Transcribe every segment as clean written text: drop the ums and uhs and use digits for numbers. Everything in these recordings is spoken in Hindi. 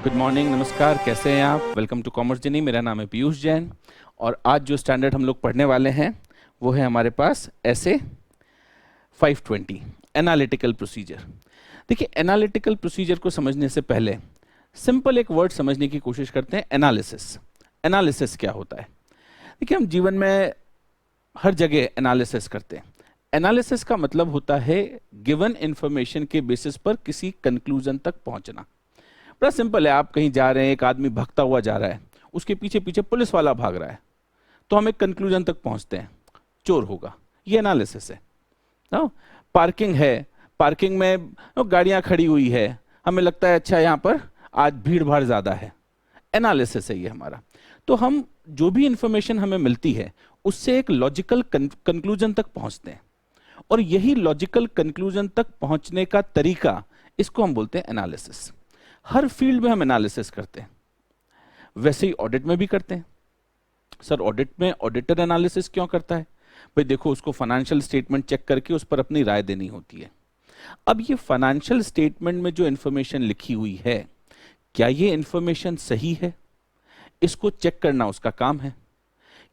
गुड मॉर्निंग, नमस्कार, कैसे हैं आप? Welcome to commerce journey. मेरा नाम है पीयूष जैन और आज जो स्टैंडर्ड हम लोग पढ़ने वाले हैं वो है हमारे पास ऐसे 520 एनालिटिकल प्रोसीजर। देखिए, एनालिटिकल प्रोसीजर को समझने से पहले सिंपल एक वर्ड समझने की कोशिश करते हैं, एनालिसिस। एनालिसिस क्या होता है? देखिए, हम जीवन में हर जगह एनालिसिस करते हैं। एनालिसिस का मतलब होता है गिवन इंफॉर्मेशन के बेसिस पर किसी कंक्लूजन तक पहुंचना। बड़ा सिंपल है, आप कहीं जा रहे हैं, एक आदमी भागता हुआ जा रहा है, उसके पीछे पीछे पुलिस वाला भाग रहा है, तो हम एक कंक्लूजन तक पहुंचते हैं, चोर होगा। ये एनालिसिस है ना? पार्किंग है, पार्किंग में गाड़ियां खड़ी हुई है, हमें लगता है अच्छा यहाँ पर आज भीड़ भाड़ ज्यादा है। एनालिसिस है ये हमारा। तो हम जो भी इंफॉर्मेशन हमें मिलती है उससे एक लॉजिकल कंक्लूजन तक पहुंचते हैं, और यही लॉजिकल कंक्लूजन तक पहुंचने का तरीका, इसको हम बोलते हैं एनालिसिस। हर फील्ड में हम एनालिसिस करते हैं, वैसे ही ऑडिट में भी करते हैं। सर, ऑडिट में ऑडिटर एनालिसिस क्यों करता है? भाई देखो, उसको फाइनेंशियल स्टेटमेंट चेक करके उस पर अपनी राय देनी होती है। अब ये फाइनेंशियल स्टेटमेंट में जो इंफॉर्मेशन लिखी हुई है, क्या ये इंफॉर्मेशन सही है? इसको चेक करना उसका काम है।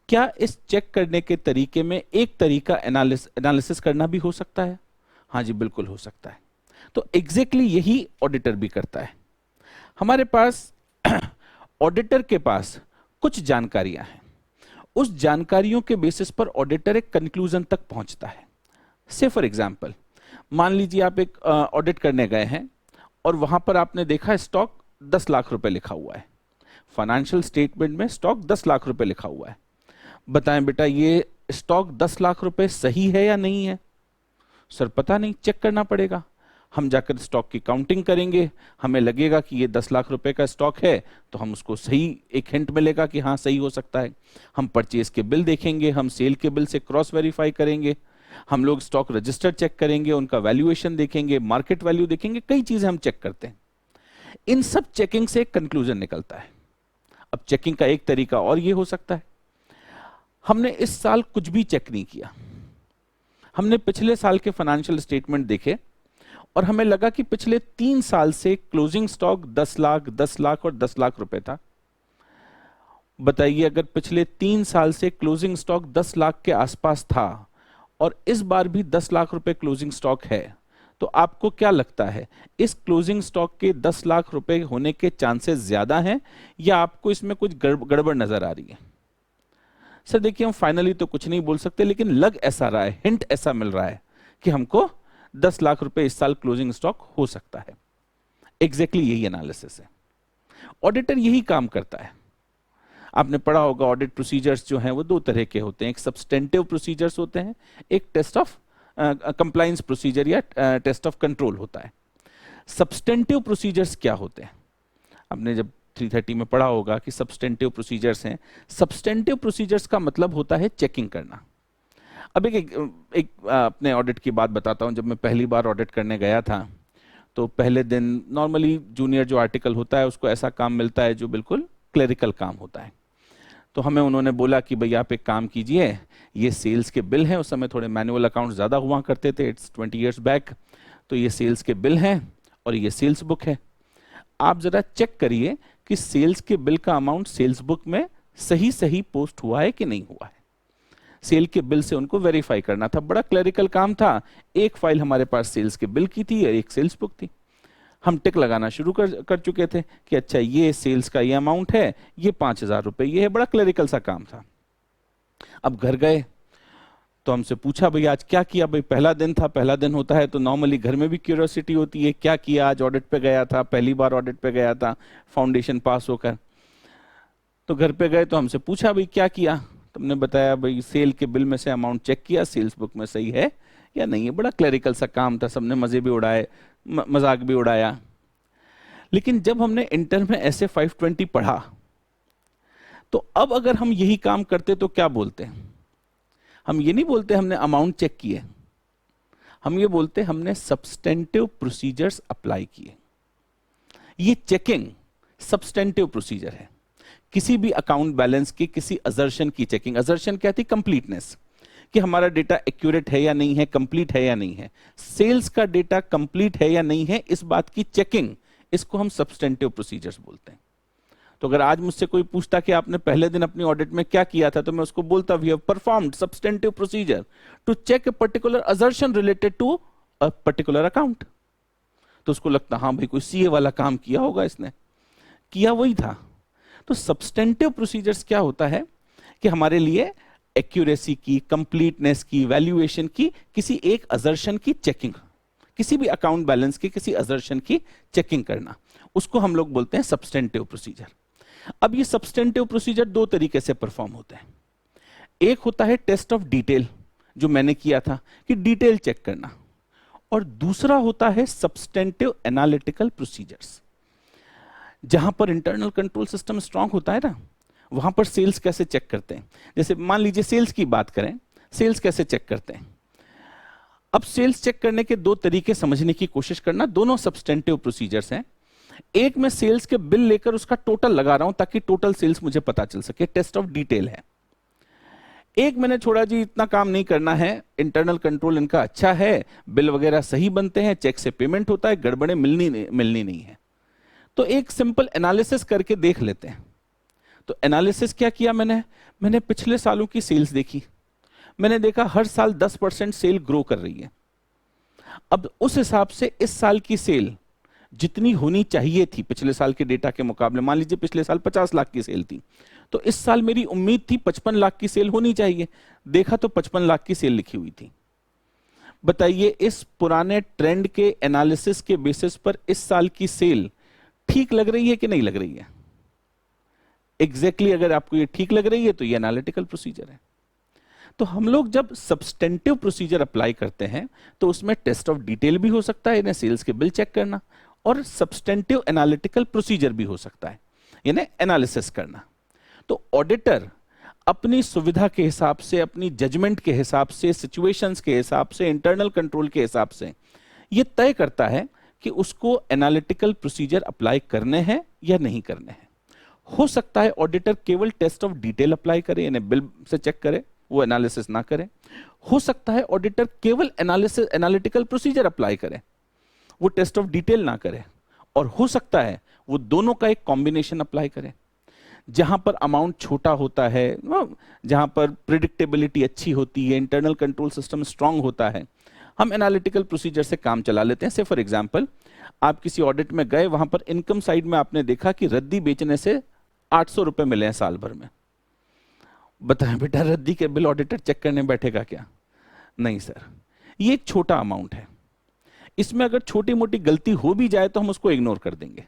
क्या इस चेक करने के तरीके में एक तरीका एनालिसिस करना भी हो सकता है? हाँ जी, बिल्कुल हो सकता है। तो एग्जैक्टली यही ऑडिटर भी करता है। हमारे पास ऑडिटर के पास कुछ जानकारियां हैं, उस जानकारियों के बेसिस पर ऑडिटर एक कंक्लूजन तक पहुंचता है। से फॉर एग्जांपल, मान लीजिए आप एक ऑडिट करने गए हैं और वहां पर आपने देखा स्टॉक 10 लाख रुपए लिखा हुआ है। फाइनेंशियल स्टेटमेंट में स्टॉक 10 लाख रुपए लिखा हुआ है। बताएं बेटा, ये स्टॉक 10 लाख रुपए सही है या नहीं है? सर पता नहीं, चेक करना पड़ेगा। हम जाकर स्टॉक की काउंटिंग करेंगे, हमें लगेगा कि ये 10 लाख रुपए का स्टॉक है, तो हम उसको सही एक हिंट मिलेगा कि हाँ सही हो सकता है। हम परचेज के बिल देखेंगे, हम सेल के बिल से क्रॉस वेरीफाई करेंगे, हम लोग स्टॉक रजिस्टर चेक करेंगे, उनका वैल्यूएशन देखेंगे, मार्केट वैल्यू देखेंगे, कई चीजें हम चेक करते हैं। इन सब चेकिंग से एक कंक्लूजन निकलता है। अब चेकिंग का एक तरीका और ये हो सकता है, हमने इस साल कुछ भी चेक नहीं किया, हमने पिछले साल के फाइनेंशियल स्टेटमेंट देखे और हमें लगा कि पिछले 3 साल से क्लोजिंग स्टॉक 10 लाख, 10 लाख और 10 लाख रुपए था। बताइए, अगर पिछले 3 साल से क्लोजिंग स्टॉक 10 लाख के आसपास था और इस बार भी 10 लाख रुपए क्लोजिंग स्टॉक है, तो आपको क्या लगता है, इस क्लोजिंग स्टॉक के 10 लाख रुपए होने के चांसेस ज्यादा हैं या आपको इसमें कुछ गड़बड़ नजर आ रही है? सर देखिए, हम फाइनली तो कुछ नहीं बोल सकते, लेकिन लग ऐसा रहा है, हिंट ऐसा मिल रहा है कि हमको 10 लाख रुपए इस साल क्लोजिंग स्टॉक हो सकता है। एग्जैक्टली यही एनालिसिस है। ऑडिटर यही काम करता है। आपने पढ़ा होगा, ऑडिट प्रोसीजर्स जो हैं वो 2 तरह के होते हैं, एक सब्सटेंटिव प्रोसीजर्स होते हैं, एक टेस्ट ऑफ कंप्लायंस प्रोसीजर या टेस्ट ऑफ कंट्रोल होता है। सब्सटेंटिव प्रोसीजर्स क्या होते हैं? आपने जब 330 में पढ़ा होगा कि सब्सटेंटिव प्रोसीजर्स हैं। सब्सटेंटिव प्रोसीजर्स का मतलब होता है चेकिंग करना। अब एक अपने ऑडिट की बात बताता हूं। जब मैं पहली बार ऑडिट करने गया था, तो पहले दिन नॉर्मली जूनियर जो आर्टिकल होता है उसको ऐसा काम मिलता है जो बिल्कुल क्लेरिकल काम होता है। तो हमें उन्होंने बोला कि भैया आप एक काम कीजिए, ये सेल्स के बिल हैं, उस समय थोड़े मैनुअल अकाउंट ज़्यादा हुआ करते थे, इट्स 20 ईयर्स बैक। तो ये सेल्स के बिल हैं और ये सेल्स बुक है, आप ज़रा चेक करिए कि सेल्स के बिल का अमाउंट सेल्स बुक में सही सही पोस्ट हुआ है कि नहीं हुआ है। सेल के बिल से उनको वेरीफाई करना था, बड़ा क्लरिकल काम था। एक फाइल हमारे पास सेल्स के बिल की थी और एक सेल्स बुक थी। हम टिक लगाना शुरू कर चुके थे कि अच्छा ये सेल्स का ये अमाउंट है, ये 5,000 रुपए ये है। बड़ा क्लरिकल सा काम था। अब घर गए तो हमसे पूछा, भाई आज क्या किया? भाई पहला दिन था, पहला दिन होता है तो नॉर्मली घर में भी क्यूरियोसिटी होती है, क्या किया आज? ऑडिट पे गया था, पहली बार ऑडिट पे गया था फाउंडेशन पास होकर। तो घर पे गए तो हमसे पूछा, भाई क्या किया? तुमने बताया भाई सेल के बिल में से अमाउंट चेक किया, सेल्स बुक में सही है या नहीं है। बड़ा क्लरिकल सा काम था, सबने मजे भी उड़ाए, मजाक भी उड़ाया। लेकिन जब हमने इंटर में ऐसे 520 पढ़ा, तो अब अगर हम यही काम करते तो क्या बोलते हैं? हम ये नहीं बोलते हमने अमाउंट चेक किए, हम ये बोलते हमने सब्सटेंटिव प्रोसीजर्स अप्लाई किए। ये चेकिंग सब्सटेंटिव प्रोसीजर है। किसी भी अकाउंट बैलेंस की किसी असर्शन की चेकिंग, असर्शन क्या थी? कंप्लीटनेस, कि हमारा डेटा एक्यूरेट है या नहीं है, कंप्लीट है या नहीं है। सेल्स का डेटा कंप्लीट है या नहीं है, इस बात की चेकिंग इसको हम सब्सटेंटिव प्रोसीजर्स बोलते हैं। तो अगर आज मुझसे कोई पूछता कि आपने पहले दिन अपनी ऑडिट में क्या किया था, तो मैं उसको बोलता we have performed substantive procedure to check a particular assertion related to a particular account. तो उसको लगता हाँ भाई कोई सीए वाला काम किया होगा, इसने किया वही था। तो सब्सटेंटिव प्रोसीजर्स क्या होता है कि हमारे लिए एक्यूरेसी की, कंप्लीटनेस की, वैल्यूएशन की, किसी एक असर्शन की चेकिंग, किसी भी अकाउंट बैलेंस की किसी असर्शन की चेकिंग करना, उसको हम लोग बोलते हैं सब्सटेंटिव प्रोसीजर। अब ये सब्सटेंटिव प्रोसीजर दो तरीके से परफॉर्म होते हैं। एक होता है टेस्ट ऑफ डिटेल, जो मैंने किया था कि डिटेल चेक करना, और दूसरा होता है सब्सटेंटिव एनालिटिकल प्रोसीजर्स, जहां पर इंटरनल कंट्रोल सिस्टम स्ट्रांग होता है ना, वहां पर सेल्स कैसे चेक करते हैं। जैसे मान लीजिए सेल्स की बात करें, सेल्स कैसे चेक करते हैं। अब सेल्स चेक करने के दो तरीके समझने की कोशिश करना, दोनों सब्सटेंटिव प्रोसीजर्स हैं। एक मैं सेल्स के बिल लेकर उसका टोटल लगा रहा हूं ताकि टोटल सेल्स मुझे पता चल सके, टेस्ट ऑफ डिटेल है। एक मैंने छोड़ा जी इतना काम नहीं करना है, इंटरनल कंट्रोल इनका अच्छा है, बिल वगैरह सही बनते हैं, चेक से पेमेंट होता है, गड़बड़े मिलनी नहीं है। तो एक सिंपल एनालिसिस करके देख लेते हैं। तो एनालिसिस क्या किया मैंने पिछले सालों की सेल्स देखी, मैंने देखा हर साल 10% सेल ग्रो कर रही है। अब उस हिसाब से इस साल की सेल जितनी होनी चाहिए थी पिछले साल के डेटा के मुकाबले, मान लीजिए पिछले साल 50 लाख की सेल थी, तो इस साल मेरी उम्मीद थी 55 लाख की सेल होनी चाहिए। देखा तो 55 लाख की सेल लिखी हुई थी। बताइए इस पुराने ट्रेंड के एनालिसिस के बेसिस पर इस साल की सेल ठीक लग रही है कि नहीं लग रही है? एग्जैक्टली अगर आपको ये ठीक लग रही है तो ये एनालिटिकल प्रोसीजर है। तो हम लोग जब सब्सटेंटिव प्रोसीजर अप्लाई करते हैं तो उसमें टेस्ट ऑफ डिटेल भी हो सकता है, यानी सेल्स के बिल चेक करना, और सब्सटेंटिव एनालिटिकल प्रोसीजर भी हो सकता है, यानी एनालिसिस करना। तो ऑडिटर अपनी सुविधा के हिसाब से, अपनी जजमेंट के हिसाब से, सिचुएशंस के हिसाब से, इंटरनल कंट्रोल के हिसाब से यह तय करता है कि उसको एनालिटिकल प्रोसीजर अप्लाई करने हैं या नहीं करने हैं। हो सकता है ऑडिटर केवल टेस्ट ऑफ डिटेल अप्लाई करे, यानी बिल से चेक करे, वो एनालिसिस ना करे। हो सकता है ऑडिटर केवल एनालिटिकल प्रोसीजर अप्लाई करे, वो टेस्ट ऑफ डिटेल ना करे। और हो सकता है वो दोनों का एक कॉम्बिनेशन अप्लाई करे। जहां पर अमाउंट छोटा होता है, जहां पर प्रिडिक्टेबिलिटी अच्छी होती है, इंटरनल कंट्रोल सिस्टम स्ट्रांग होता है, हम एनालिटिकल प्रोसीजर से काम चला लेते हैं। से फॉर एग्जांपल आप किसी ऑडिट में गए, वहां पर इनकम साइड में आपने देखा कि रद्दी बेचने से 800 रुपए मिले हैं साल भर में। बताएं बेटा, रद्दी के बिल ऑडिटर चेक करने बैठेगा क्या? नहीं सर, ये एक छोटा अमाउंट है, इसमें अगर छोटी मोटी गलती हो भी जाए तो हम उसको इग्नोर कर देंगे।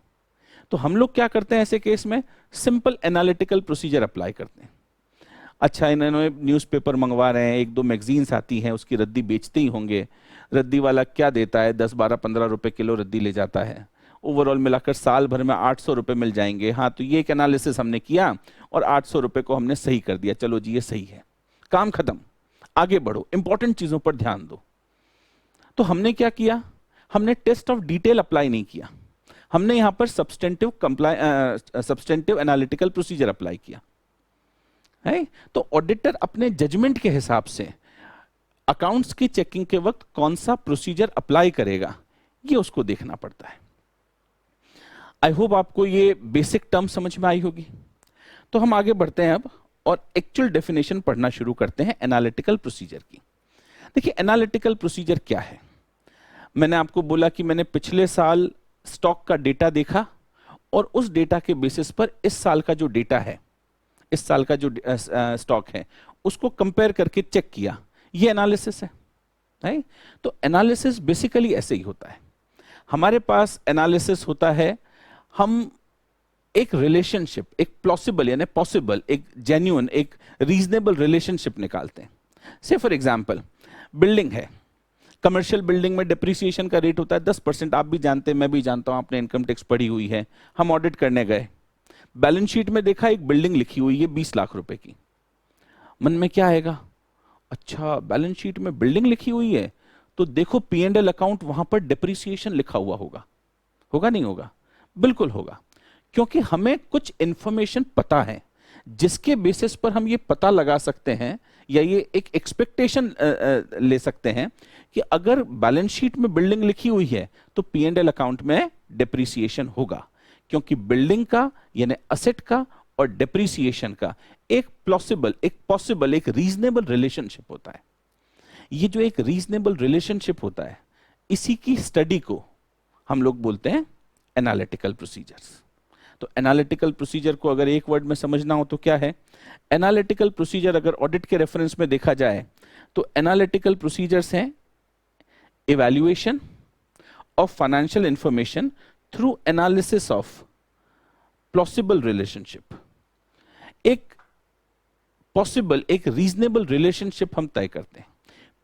तो हम लोग क्या करते हैं ऐसे केस में? सिंपल एनालिटिकल प्रोसीजर अप्लाई करते हैं। अच्छा, इन्होंने न्यूज़पेपर मंगवा रहे हैं, एक दो मैगजीन्स आती हैं, उसकी रद्दी बेचते ही होंगे। रद्दी वाला क्या देता है? 10, 12, 15 रुपए किलो रद्दी ले जाता है। ओवरऑल मिलाकर साल भर में 800 रुपए मिल जाएंगे। हाँ, तो ये एक एनालिसिस हमने किया और 800 रुपए को हमने सही कर दिया। चलो जी, ये सही है, काम खत्म, आगे बढ़ो, इंपॉर्टेंट चीजों पर ध्यान दो। तो हमने क्या किया? हमने टेस्ट ऑफ डिटेल अप्लाई नहीं किया, हमने यहां पर सब्सटेंटिव एनालिटिकल प्रोसीजर अप्लाई किया है। तो ऑडिटर अपने जजमेंट के हिसाब से अकाउंट्स की चेकिंग के वक्त कौन सा प्रोसीजर अप्लाई करेगा, ये उसको देखना पड़ता है। आई होप आपको ये बेसिक टर्म समझ में आई होगी। तो हम आगे बढ़ते हैं अब और एक्चुअल डेफिनेशन पढ़ना शुरू करते हैं एनालिटिकल प्रोसीजर की। देखिए, एनालिटिकल प्रोसीजर क्या है? मैंने आपको बोला कि मैंने पिछले साल स्टॉक का डेटा देखा और उस डेटा के बेसिस पर इस साल का जो डेटा है, इस साल का जो स्टॉक है, उसको कंपेयर करके चेक किया। ये एनालिसिस है। तो एनालिसिस बेसिकली ऐसे ही होता है। हमारे पास एनालिसिस होता है, हम एक रिलेशनशिप, एक प्लॉसिबल यानी पॉसिबल, एक जेन्युइन, एक रीजनेबल रिलेशनशिप निकालते हैं। से फॉर एग्जांपल, बिल्डिंग है, कमर्शियल बिल्डिंग में डिप्रिसिएशन का रेट होता है 10%। आप भी जानते हैं, मैं भी जानता हूं, आपने इनकम टैक्स पढ़ी हुई है। हम ऑडिट करने गए, बैलेंस शीट में देखा एक बिल्डिंग लिखी हुई है 20 लाख रुपए की। मन में क्या आएगा? अच्छा, बैलेंस शीट में बिल्डिंग लिखी हुई है तो देखो P&L अकाउंट, वहां पर डिप्रिसिएशन लिखा हुआ होगा। होगा नहीं होगा? बिल्कुल होगा, क्योंकि हमें कुछ इंफॉर्मेशन पता है जिसके बेसिस पर हम ये पता लगा सकते हैं या ये एक एक्सपेक्टेशन ले सकते हैं कि अगर बैलेंस शीट में बिल्डिंग लिखी हुई है तो P&L अकाउंट में डेप्रिसिएशन होगा, क्योंकि बिल्डिंग का यानी असेट का और डेप्रिसिएशन का एक पॉसिबल एक रीजनेबल रिलेशनशिप होता है। ये जो एक रीजनेबल रिलेशनशिप होता है, इसी की स्टडी को हम लोग बोलते हैं एनालिटिकल प्रोसीजर्स। तो एनालिटिकल प्रोसीजर को अगर एक वर्ड में समझना हो तो क्या है? एनालिटिकल प्रोसीजर अगर ऑडिट के रेफरेंस में देखा जाए तो एनालिटिकल प्रोसीजर्स हैं evaluation of financial information through analysis of plausible relationship. एक पॉसिबल, एक रीजनेबल रिलेशनशिप हम तय करते हैं।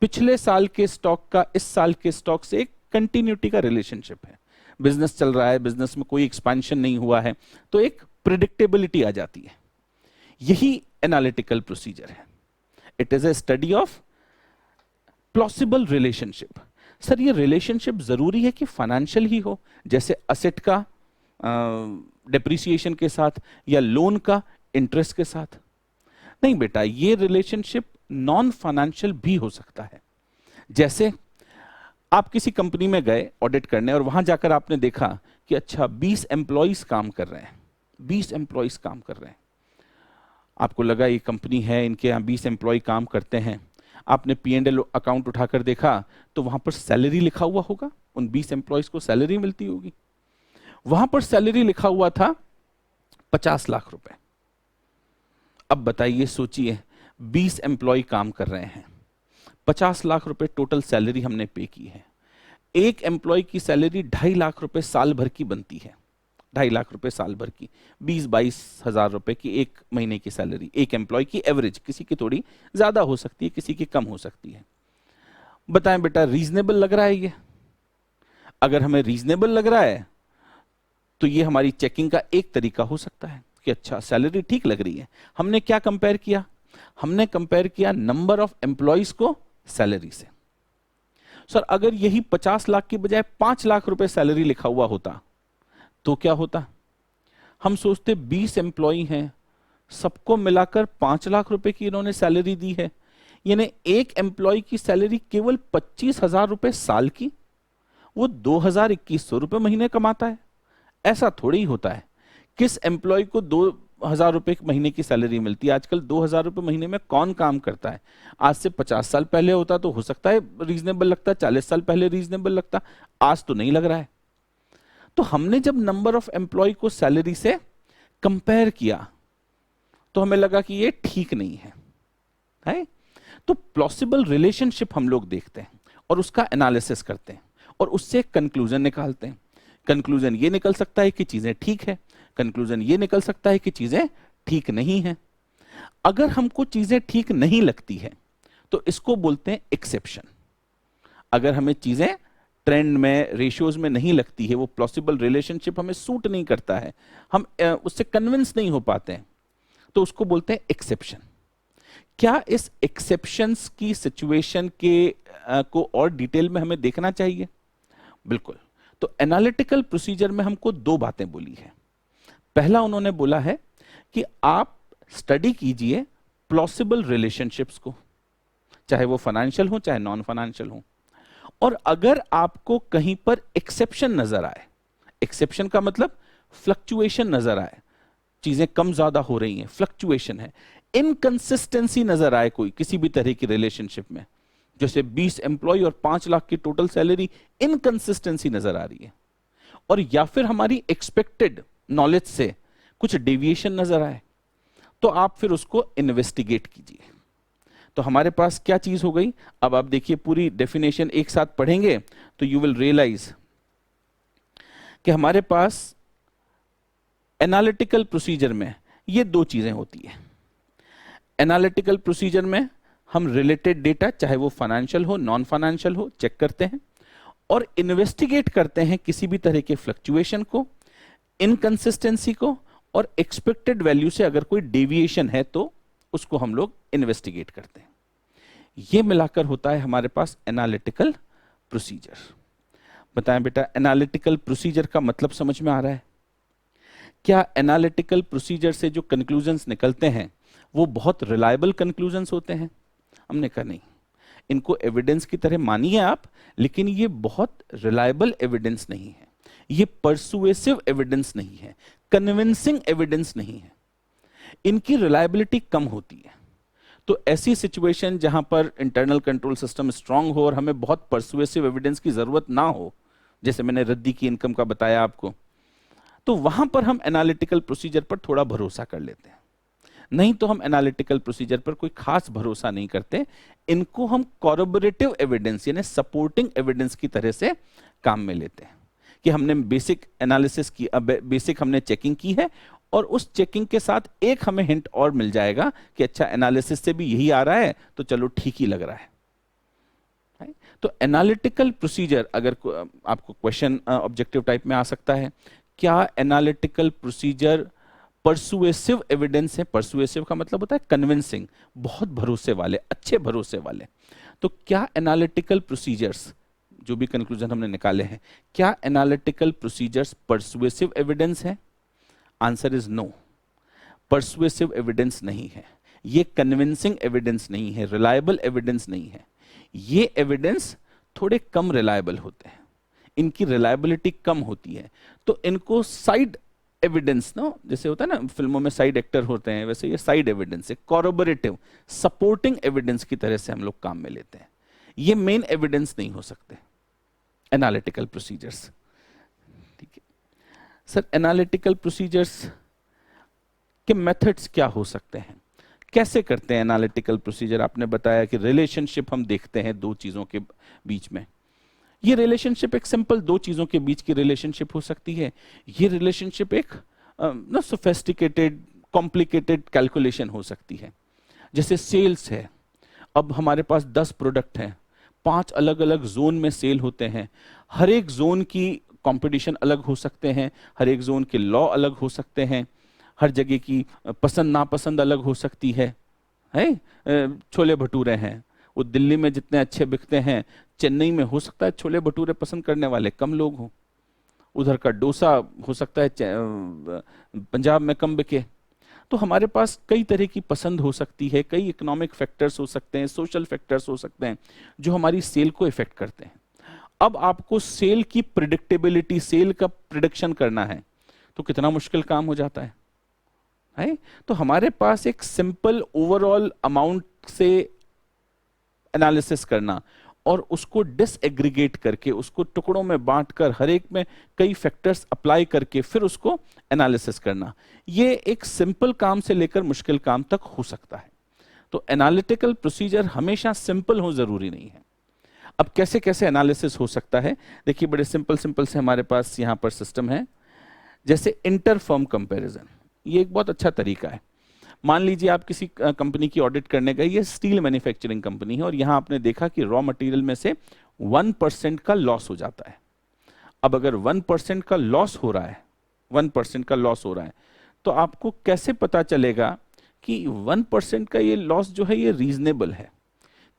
पिछले साल के स्टॉक का इस साल के स्टॉक से एक कंटिन्यूटी का रिलेशनशिप है। बिजनेस चल रहा है, बिजनेस में कोई एक्सपेंशन नहीं हुआ है, तो एक प्रिडिक्टेबिलिटी आ जाती है। यही एनालिटिकल प्रोसीजर है। It is a study of plausible relationship. Sir ये रिलेशनशिप जरूरी है कि फाइनेंशियल ही हो, जैसे असेट का डेप्रिसिएशन के साथ या लोन का इंटरेस्ट के साथ? नहीं बेटा, ये रिलेशनशिप नॉन फाइनेंशियल भी हो सकता है। जैसे आप किसी कंपनी में गए ऑडिट करने और वहां जाकर आपने देखा कि अच्छा 20 एम्प्लॉइज काम कर रहे हैं, 20 एम्प्लॉइज काम कर रहे हैं। आपको लगा ये कंपनी है, इनके यहाँ 20 एम्प्लॉय काम करते हैं। आपने P&L अकाउंट उठाकर देखा तो वहां पर सैलरी लिखा हुआ होगा, उन 20 एम्प्लॉइज को सैलरी मिलती होगी। वहां पर सैलरी लिखा हुआ था 50 लाख रुपए। अब बताइए, सोचिए 20 एम्प्लॉय काम कर रहे हैं, 50 लाख रुपए टोटल सैलरी हमने पे की है। एक एम्प्लॉय की सैलरी 2.5 लाख रुपए साल भर की बनती है, 2.5 लाख रुपए साल भर की, 20-22 हजार रुपए की एक महीने की सैलरी एक एम्प्लॉय की एवरेज। किसी की थोड़ी ज्यादा हो सकती है, किसी की कम हो सकती है। बताएं बेटा, रीजनेबल लग रहा है ये? अगर हमें रीजनेबल लग रहा है तो ये हमारी चेकिंग का एक तरीका हो सकता है कि अच्छा सैलरी ठीक लग रही है। हमने क्या कंपेयर किया? हमने कंपेयर किया नंबर ऑफ एम्प्लॉइज को सैलरी से। सर अगर यही 50 लाख की बजाय 5 लाख रुपए सैलरी लिखा हुआ होता तो क्या होता? हम सोचते 20 एम्प्लॉई हैं, सबको मिलाकर 5 लाख रुपए की इन्होंने सैलरी दी है, यानी एक एम्प्लॉय की सैलरी केवल 25,000 रुपए साल की, वो 2,000-2,100 रुपए महीने कमाता है। ऐसा थोड़ी ही होता है। किस एम्प्लॉय को 2,000 रुपए महीने की सैलरी मिलती है? आजकल 2,000 रुपए महीने में कौन काम करता है? आज से 50 साल पहले होता तो हो सकता है रीजनेबल लगता, 40 साल पहले रीजनेबल लगता, आज तो नहीं लग रहा है। तो हमने जब नंबर ऑफ एम्प्लॉय को सैलरी से कंपेयर किया तो हमें लगा कि ये ठीक नहीं है? तो प्लॉसिबल रिलेशनशिप हम लोग देखते हैं और उसका एनालिसिस करते हैं और उससे कंक्लूजन निकालते हैं। कंक्लूजन ये निकल सकता है कि चीजें ठीक है, कंक्लूजन ये निकल सकता है कि चीजें ठीक नहीं है। अगर हमको चीजें ठीक नहीं लगती है तो इसको बोलते हैं एक्सेप्शन। अगर हमें चीजें ट्रेंड में, रेशियोज में नहीं लगती है, वो प्लॉसिबल रिलेशनशिप हमें सूट नहीं करता है, हम उससे कन्विंस नहीं हो पाते हैं, तो उसको बोलते हैं एक्सेप्शन। क्या इस एक्सेप्शंस की सिचुएशन के को और डिटेल में हमें देखना चाहिए? बिल्कुल। तो एनालिटिकल प्रोसीजर में हमको 2 बातें बोली है। पहला उन्होंने बोला है कि आप स्टडी कीजिए प्लॉसिबल रिलेशनशिप्स को, चाहे वो फाइनेंशियल हो चाहे नॉन फाइनेंशियल हो, और अगर आपको कहीं पर एक्सेप्शन नजर आए, एक्सेप्शन का मतलब फ्लक्चुएशन नजर आए, चीजें कम ज्यादा हो रही हैं, फ्लक्चुएशन है, इनकंसिस्टेंसी नजर आए कोई किसी भी तरह की रिलेशनशिप में, जैसे 20 एम्प्लॉय और 5 लाख की टोटल सैलरी, इनकंसिस्टेंसी नजर आ रही है, और या फिर हमारी एक्सपेक्टेड नॉलेज से कुछ डेविएशन नजर आए, तो आप फिर उसको इन्वेस्टिगेट कीजिए। तो हमारे पास क्या चीज हो गई? अब आप देखिए, पूरी डेफिनेशन एक साथ पढ़ेंगे तो यू विल रियलाइज कि हमारे पास एनालिटिकल प्रोसीजर में ये 2 चीजें होती है। एनालिटिकल प्रोसीजर में हम रिलेटेड डेटा, चाहे वो फाइनेंशियल हो नॉन फाइनेंशियल हो, चेक करते हैं और इन्वेस्टिगेट करते हैं किसी भी तरह के फ्लक्चुएशन को, इनकंसिस्टेंसी को, और एक्सपेक्टेड वैल्यू से अगर कोई डेविएशन है तो उसको हम लोग इन्वेस्टिगेट करते हैं। ये मिलाकर होता है हमारे पास एनालिटिकल प्रोसीजर। बताएं बेटा, एनालिटिकल प्रोसीजर का मतलब समझ में आ रहा है? क्या एनालिटिकल प्रोसीजर से जो कंक्लूजन्स निकलते हैं वो बहुत रिलायबल कंक्लूजन्स होते हैं? हमने कहा नहीं, इनको एविडेंस की तरह मानिए आप, लेकिन ये बहुत रिलायबल एविडेंस नहीं है, ये परसुएसिव एविडेंस नहीं है, कन्विंसिंग एविडेंस नहीं है, इनकी रिलायबिलिटी कम होती है। तो ऐसी सिचुएशन जहां पर इंटरनल कंट्रोल सिस्टम स्ट्रांग हो और हमें बहुत परसुएसिव एविडेंस की जरूरत ना हो, जैसे मैंने रद्दी की इनकम का बताया आपको, तो वहां पर हम एनालिटिकल प्रोसीजर पर थोड़ा भरोसा कर लेते हैं। नहीं तो हम एनालिटिकल प्रोसीजर पर कोई खास भरोसा नहीं करते, इनको हम कॉरबोरेटिव एविडेंस यानी सपोर्टिंग एविडेंस की तरह से काम में लेते हैं कि हमने बेसिक एनालिसिस की, बेसिक हमने चेकिंग की है और उस चेकिंग के साथ एक हमें हिंट और मिल जाएगा कि अच्छा एनालिसिस से भी यही आ रहा है तो चलो ठीक ही लग रहा है। तो एनालिटिकल प्रोसीजर, अगर आपको क्वेश्चन ऑब्जेक्टिव टाइप में आ सकता है, क्या एनालिटिकल प्रोसीजर परसुएसिव एविडेंस है? परसुएसिव का मतलब होता है कन्विंसिंग, बहुत भरोसे वाले, अच्छे भरोसे वाले। तो क्या एनालिटिकल प्रोसीजर्स, जो भी कंक्लूजन हमने निकाले हैं, क्या एनालिटिकल प्रोसीजर्स परसुएसिव एविडेंस है? Answer is no, persuasive evidence नहीं है, ये कन्विंसिंग एविडेंस नहीं है, रिलायबल एविडेंस नहीं है। ये एविडेंस थोड़े कम रिलायबल होते हैं, इनकी रिलायबिलिटी कम होती है, तो इनको साइड एविडेंस ना, जैसे होता है ना फिल्मों में साइड एक्टर होते हैं, वैसे ये साइड एविडेंस है, कॉरबोरेटिव सपोर्टिंग एविडेंस की तरह से हम लोग काम में लेते हैं। ये मेन एविडेंस नहीं हो सकते एनालिटिकल प्रोसीजर्स। ठीक है सर, एनालिटिकल प्रोसीजर्स के मेथड्स क्या हो सकते हैं, कैसे करते हैं एनालिटिकल प्रोसीजर? आपने बताया कि रिलेशनशिप हम देखते हैं दो चीजों के बीच में। ये रिलेशनशिप एक सिंपल दो चीजों के बीच की रिलेशनशिप हो सकती है, ये रिलेशनशिप एक ना सोफेस्टिकेटेड कॉम्प्लिकेटेड कैलकुलेशन हो सकती है। जैसे सेल्स है, अब हमारे पास 10 प्रोडक्ट हैं, 5 अलग अलग जोन में सेल होते हैं, हर एक जोन की कंपटीशन अलग हो सकते हैं, हर एक जोन के लॉ अलग हो सकते हैं, हर जगह की पसंद नापसंद अलग हो सकती है। छोले भटूरे हैं, वो दिल्ली में जितने अच्छे बिकते हैं, चेन्नई में हो सकता है छोले भटूरे पसंद करने वाले कम लोग हों, उधर का डोसा हो सकता है पंजाब में कम बिके। तो हमारे पास कई तरह की पसंद हो सकती है, कई इकोनॉमिक फैक्टर्स हो सकते हैं, सोशल फैक्टर्स हो सकते हैं जो हमारी सेल को इफेक्ट करते हैं। अब आपको सेल की प्रिडिक्टेबिलिटी, सेल का प्रिडिक्शन करना है तो कितना मुश्किल काम हो जाता है। तो हमारे पास एक सिंपल ओवरऑल अमाउंट से एनालिसिस करना और उसको डिसएग्रीगेट करके, उसको टुकड़ों में बांटकर, हर एक में कई फैक्टर्स अप्लाई करके फिर उसको एनालिसिस करना, ये एक सिंपल काम से लेकर मुश्किल काम तक हो सकता है। तो एनालिटिकल प्रोसीजर हमेशा सिंपल हो जरूरी नहीं है। अब कैसे कैसे एनालिसिस हो सकता है, देखिए बड़े सिंपल से हमारे पास यहाँ पर सिस्टम है। जैसे इंटर फर्म कंपैरिजन, ये एक बहुत अच्छा तरीका है। मान लीजिए आप किसी कंपनी की ऑडिट करने गए, ये स्टील मैन्युफैक्चरिंग कंपनी है और यहां आपने देखा कि रॉ मटेरियल में से 1% का लॉस हो जाता है। अब अगर 1% का लॉस हो रहा है, 1% का लॉस हो रहा है, तो आपको कैसे पता चलेगा कि 1% का ये लॉस जो है ये रीजनेबल है?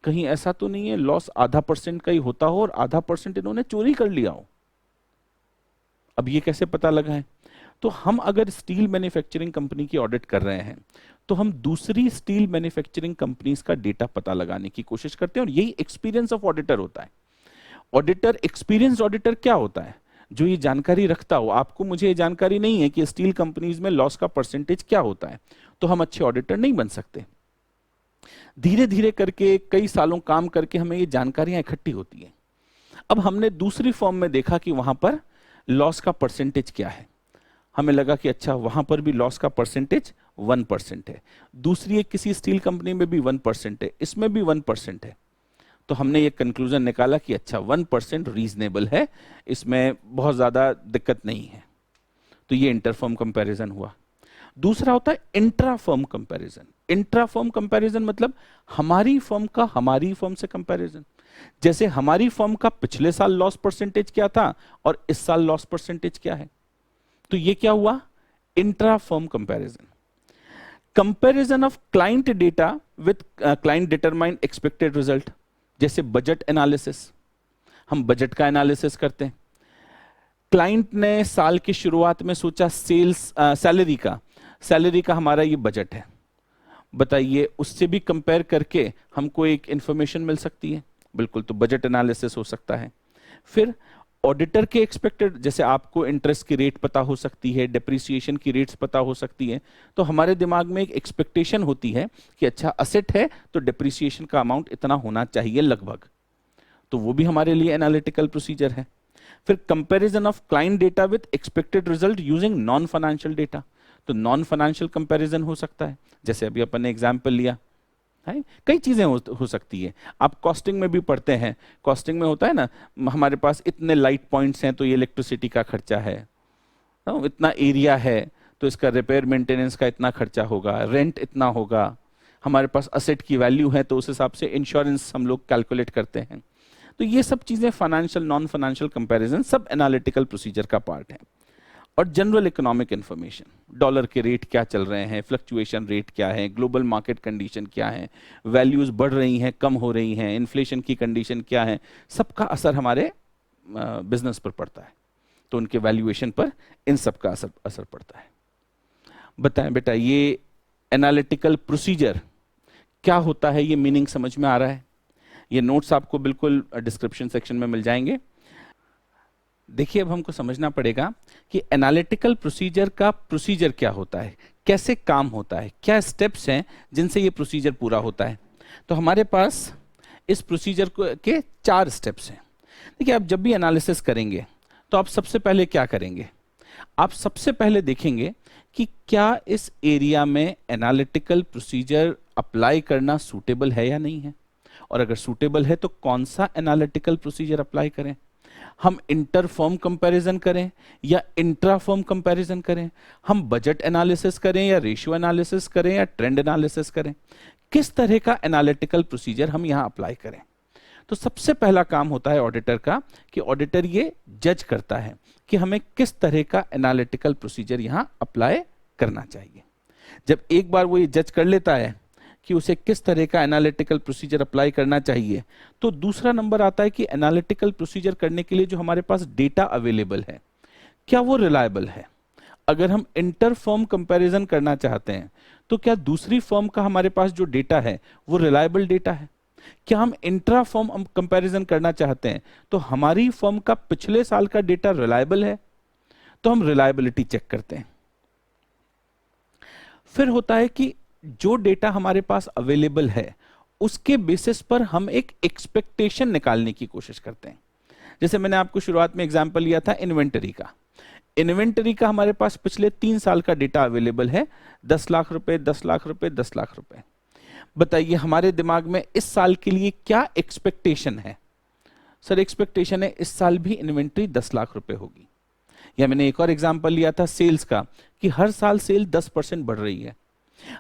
कहीं ऐसा तो नहीं है लॉस आधा % का ही होता हो और आधा % इन्होंने चोरी कर लिया हो? अब ये कैसे पता लगाएं? तो हम अगर स्टील मैन्युफैक्चरिंग कंपनी की ऑडिट कर रहे हैं तो हम दूसरी स्टील मैन्युफैक्चरिंग कंपनीज का डेटा पता लगाने की कोशिश करते हैं और यही एक्सपीरियंस ऑफ ऑडिटर होता है। ऑडिटर, एक्सपीरियंस्ड ऑडिटर क्या होता है? जो ये जानकारी रखता हो। आपको मुझे ये जानकारी नहीं है कि स्टील कंपनीज में लॉस का परसेंटेज क्या होता है, तो हम अच्छे ऑडिटर नहीं बन सकते। धीरे धीरे करके कई सालों काम करके हमें ये जानकारियां इकट्ठी होती है। अब हमने दूसरी फॉर्म में देखा कि वहां पर लॉस का परसेंटेज क्या है, हमें लगा कि अच्छा वहां पर भी लॉस का परसेंटेज 1% है, दूसरी एक किसी स्टील कंपनी में भी 1% है, इसमें भी 1% है। तो हमने ये कंक्लूजन निकाला कि अच्छा 1% रीजनेबल है, इसमें बहुत ज्यादा दिक्कत नहीं है। तो ये इंटरफर्म कंपैरिजन हुआ। दूसरा होता है intra firm comparison. Intra firm comparison मतलब हमारी फर्म का हमारी फर्म से कंपैरिजन। जैसे हमारी फर्म का पिछले साल लॉस परसेंटेज क्या था और इस साल लॉस परसेंटेज क्या है, तो ये क्या हुआ? Intra firm comparison. Comparison of client data with client determined expected result. जैसे बजट एनालिसिस, हम बजट का एनालिसिस करते हैं। क्लाइंट ने साल की शुरुआत में सोचा सैलरी का हमारा ये बजट है, बताइए, उससे भी कंपेयर करके हमको एक इंफॉर्मेशन मिल सकती है। बिल्कुल, तो बजट एनालिसिस हो सकता है। फिर ऑडिटर के एक्सपेक्टेड, जैसे आपको इंटरेस्ट की रेट पता हो सकती है, डेप्रिसिएशन की रेट्स पता हो सकती है, तो हमारे दिमाग में एक एक्सपेक्टेशन होती है कि अच्छा असेट है तो डेप्रिसिएशन का अमाउंट इतना होना चाहिए लगभग, तो वो भी हमारे लिए एनालिटिकल प्रोसीजर है। फिर comparison of client data with expected result using non financial data, तो नॉन फाइनेंशियल कंपैरिजन हो सकता है, जैसे अभी अपन ने एग्जांपल लिया है। कई चीजें हो सकती है। आप कॉस्टिंग में भी पढ़ते हैं, कॉस्टिंग में होता है ना, हमारे पास इतने लाइट पॉइंट्स हैं तो ये इलेक्ट्रिसिटी का खर्चा है, इतना एरिया है तो इसका रिपेयर मेंटेनेंस का इतना खर्चा होगा, रेंट इतना होगा, हमारे पास असेट की वैल्यू है तो उस हिसाब से इंश्योरेंस हम लोग कैलकुलेट करते हैं। तो ये सब चीजें फाइनेंशियल नॉन फाइनेंशियल कंपैरिजन सब एनालिटिकल प्रोसीजर का पार्ट है। और जनरल इकोनॉमिक इंफॉर्मेशन, डॉलर के रेट क्या चल रहे हैं, फ्लक्चुएशन रेट क्या है, ग्लोबल मार्केट कंडीशन क्या है, वैल्यूज बढ़ रही हैं कम हो रही हैं, इन्फ्लेशन की कंडीशन क्या है, सबका असर हमारे बिजनेस पर पड़ता है, तो उनके वैल्यूएशन पर इन सब का असर पड़ता है। बताएं बेटा, ये एनालिटिकल प्रोसीजर क्या होता है, ये मीनिंग समझ में आ रहा है? ये नोट्स आपको बिल्कुल डिस्क्रिप्शन सेक्शन में मिल जाएंगे। देखिए, अब हमको समझना पड़ेगा कि एनालिटिकल प्रोसीजर का प्रोसीजर क्या होता है, कैसे काम होता है, क्या स्टेप्स हैं जिनसे ये प्रोसीजर पूरा होता है। तो हमारे पास इस प्रोसीजर के 4 स्टेप्स हैं। देखिए, आप जब भी एनालिसिस करेंगे तो आप सबसे पहले क्या करेंगे, आप सबसे पहले देखेंगे कि क्या इस एरिया में एनालिटिकल प्रोसीजर अप्लाई करना सूटेबल है या नहीं है, और अगर सूटेबल है तो कौन सा एनालिटिकल प्रोसीजर अप्लाई करें। हम इंटर फर्म कंपैरिजन करें या इंट्रा फर्म कंपैरिजन करें, हम बजट एनालिसिस करें या रेशियो एनालिसिस करें या ट्रेंड एनालिसिस करें, किस तरह का एनालिटिकल प्रोसीजर हम यहां अप्लाई करें। तो सबसे पहला काम होता है ऑडिटर का कि ऑडिटर ये जज करता है कि हमें किस तरह का एनालिटिकल प्रोसीजर यहां अप्लाई करना चाहिए। जब एक बार वो ये जज कर लेता है कि उसे किस तरह का एनालिटिकल प्रोसीजर अप्लाई करना चाहिए, तो दूसरा नंबर आता है कि एनालिटिकल प्रोसीजर करने के लिए जो हमारे पास डेटा अवेलेबल है, क्या वो रिलायबल है। अगर हम इंटर फर्म कंपैरिजन करना चाहते हैं तो क्या दूसरी फर्म का हमारे पास जो डेटा है वो रिलायबल डेटा है। क्या हम इंट्रा फर्म कंपैरिजन करना चाहते हैं तो हमारी फर्म का पिछले साल का डेटा रिलायबल है, तो हम रिलायबिलिटी चेक करते हैं। फिर होता है कि जो डेटा हमारे पास अवेलेबल है उसके बेसिस पर हम एक एक्सपेक्टेशन निकालने की कोशिश करते हैं। जैसे मैंने आपको शुरुआत में एग्जांपल लिया था इन्वेंटरी का। इन्वेंटरी का हमारे पास पिछले 3 साल का डेटा अवेलेबल है, 10 लाख रुपए, 10 लाख रुपए, 10 लाख रुपए। बताइए, हमारे दिमाग में इस साल के लिए क्या एक्सपेक्टेशन है। सर, एक्सपेक्टेशन है इस साल भी इन्वेंटरी 10 लाख रुपए होगी। या मैंने एक और एग्जांपल लिया था सेल्स का कि हर साल सेल 10% बढ़ रही है।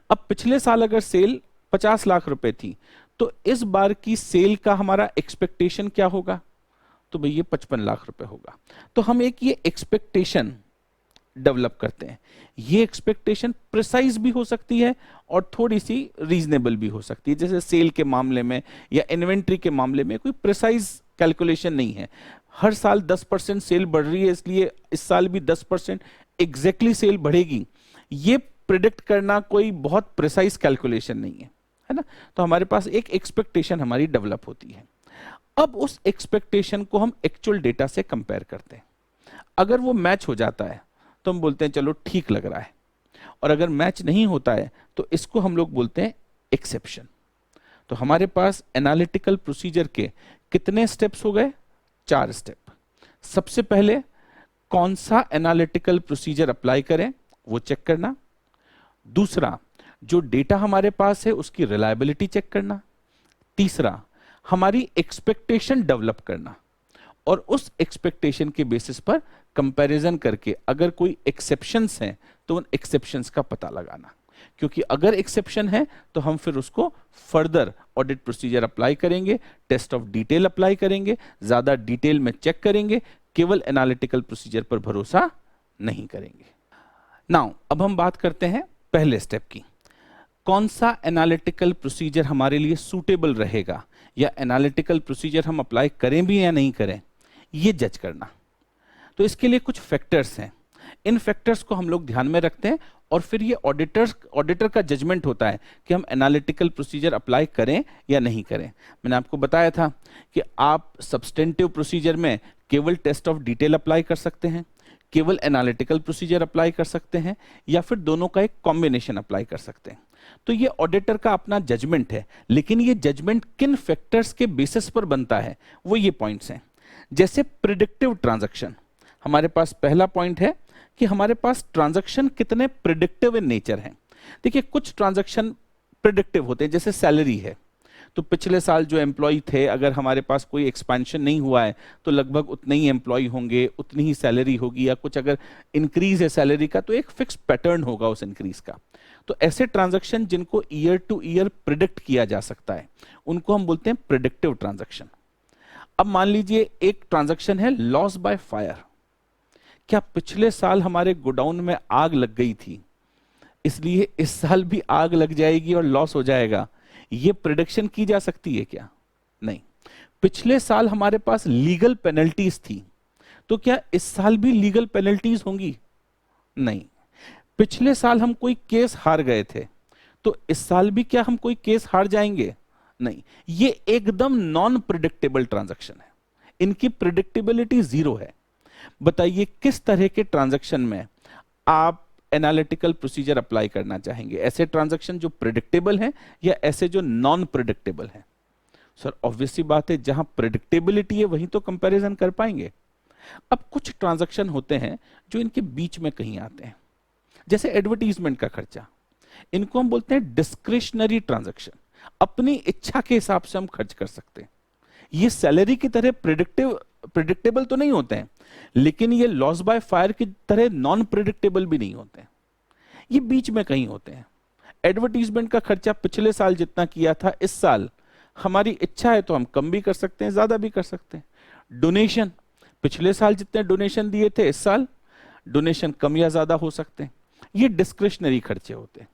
अब पिछले साल अगर सेल 50 लाख रुपए थी तो इस बार की सेल का हमारा एक्सपेक्टेशन क्या होगा, तो भाई ये 55 लाख रुपए होगा। तो हम एक ये एक्सपेक्टेशन डेवलप करते हैं। ये एक्सपेक्टेशन प्रिसाइज भी हो सकती है और थोड़ी सी रीजनेबल भी हो सकती है। जैसे सेल के मामले में या इन्वेंट्री के मामले में कोई प्रिसाइज कैलकुलेशन नहीं है। हर साल 10% सेल बढ़ रही है इसलिए इस साल भी 10% एग्जैक्टली सेल बढ़ेगी, ये प्रिडिक्ट करना कोई बहुत प्रिसाइज कैलकुलेशन नहीं है ना। तो हमारे पास एक एक्सपेक्टेशन हमारी डेवलप होती है। अब उस एक्सपेक्टेशन को हम एक्चुअल डेटा से कंपेयर करते हैं। अगर वो मैच हो जाता है तो हम बोलते हैं चलो ठीक लग रहा है, और अगर मैच नहीं होता है तो इसको हम लोग बोलते हैं एक्सेप्शन। तो हमारे पास एनालिटिकल प्रोसीजर के कितने स्टेप्स हो गए? 4 स्टेप। सबसे पहले कौन सा एनालिटिकल प्रोसीजर अप्लाई करें वो चेक करना। दूसरा, जो डेटा हमारे पास है उसकी रिलायबिलिटी चेक करना। तीसरा, हमारी एक्सपेक्टेशन डेवलप करना, और उस एक्सपेक्टेशन के बेसिस पर कंपैरिजन करके अगर कोई एक्सेप्शंस हैं तो उन एक्सेप्शंस का पता लगाना। क्योंकि अगर एक्सेप्शन है तो हम फिर उसको फर्दर ऑडिट प्रोसीजर अप्लाई करेंगे, टेस्ट ऑफ डिटेल अप्लाई करेंगे, ज्यादा डिटेल में चेक करेंगे, केवल एनालिटिकल प्रोसीजर पर भरोसा नहीं करेंगे। नाउ अब हम बात करते हैं पहले स्टेप की। कौन सा एनालिटिकल प्रोसीजर हमारे लिए सूटेबल रहेगा या एनालिटिकल प्रोसीजर हम अप्लाई करें भी या नहीं करें, ये जज करना। तो इसके लिए कुछ फैक्टर्स हैं। इन फैक्टर्स को हम लोग ध्यान में रखते हैं और फिर ये ऑडिटर का जजमेंट होता है कि हम एनालिटिकल प्रोसीजर अप्लाई करें या नहीं करें। मैंने आपको बताया था कि आप सब्सटेंटिव प्रोसीजर में केवल टेस्ट ऑफ डिटेल अप्लाई कर सकते हैं, केवल एनालिटिकल प्रोसीजर अप्लाई कर सकते हैं, या फिर दोनों का एक कॉम्बिनेशन अप्लाई कर सकते हैं। तो ये ऑडिटर का अपना जजमेंट है, लेकिन ये जजमेंट किन फैक्टर्स के बेसिस पर बनता है, वो ये पॉइंट्स हैं। जैसे प्रिडिक्टिव ट्रांजैक्शन, हमारे पास पहला पॉइंट है कि हमारे पास ट्रांजैक्शन कितने प्रिडिक्टिव इन नेचर हैं। देखिए, कुछ ट्रांजैक्शन प्रिडिक्टिव होते हैं, जैसे सैलरी है, तो पिछले साल जो एम्प्लॉय थे, अगर हमारे पास कोई एक्सपेंशन नहीं हुआ है तो लगभग उतने ही एम्प्लॉय होंगे, उतनी ही सैलरी होगी, या कुछ अगर इंक्रीज है सैलरी का तो एक फिक्स पैटर्न होगा उस इंक्रीज का। तो ऐसे ट्रांजैक्शन जिनको ईयर टू ईयर प्रिडिक्ट किया जा सकता है, उनको हम बोलते हैं प्रिडिक्टिव ट्रांजैक्शन। अब मान लीजिए एक ट्रांजैक्शन है लॉस बाय फायर। क्या पिछले साल हमारे गोडाउन में आग लग गई थी, इसलिए इस साल भी आग लग जाएगी और लॉस हो जाएगा, ये प्रिडिक्शन की जा सकती है क्या? नहीं। पिछले साल हमारे पास लीगल पेनल्टीज थी, तो क्या इस साल भी लीगल पेनल्टीज होंगी? नहीं। पिछले साल हम कोई केस हार गए थे, तो इस साल भी क्या हम कोई केस हार जाएंगे? नहीं। ये एकदम नॉन प्रिडिक्टेबल ट्रांजैक्शन है, इनकी प्रिडिक्टेबिलिटी जीरो है। बताइए किस तरह के ट्रांजैक्शन में आप एनालिटिकल प्रोसीजर अप्लाई करना चाहेंगे? ऐसे ट्रांजैक्शन जो प्रिडिक्टेबल हैं या ऐसे जो नॉन प्रिडिक्टेबल हैं? सर ऑब्वियस सी बात है, जहां प्रिडिक्टेबिलिटी है वहीं तो कंपैरिजन कर पाएंगे। अब कुछ ट्रांजैक्शन होते हैं जो इनके बीच में कहीं आते हैं, जैसे एडवर्टीजमेंट का खर्चा, इनको हम बोलते हैं डिस्क्रिशनरी ट्रांजैक्शन। अपनी इच्छा के हिसाब से हम खर्च कर सकते हैं। ये सैलरी की तरह प्रिडिक्टेबल तो नहीं होते हैं, लेकिन ये लॉस बाय फायर की तरह नॉन प्रिडिक्टेबल भी नहीं होते हैं, ये बीच में कहीं होते हैं। एडवर्टीजमेंट का खर्चा पिछले साल जितना किया था, इस साल हमारी इच्छा है तो हम कम भी कर सकते हैं, ज्यादा भी कर सकते हैं। डोनेशन, पिछले साल जितने डोनेशन दिए थे, इस साल डोनेशन कम या ज्यादा हो सकते हैं। ये डिस्क्रिशनरी खर्चे होते हैं।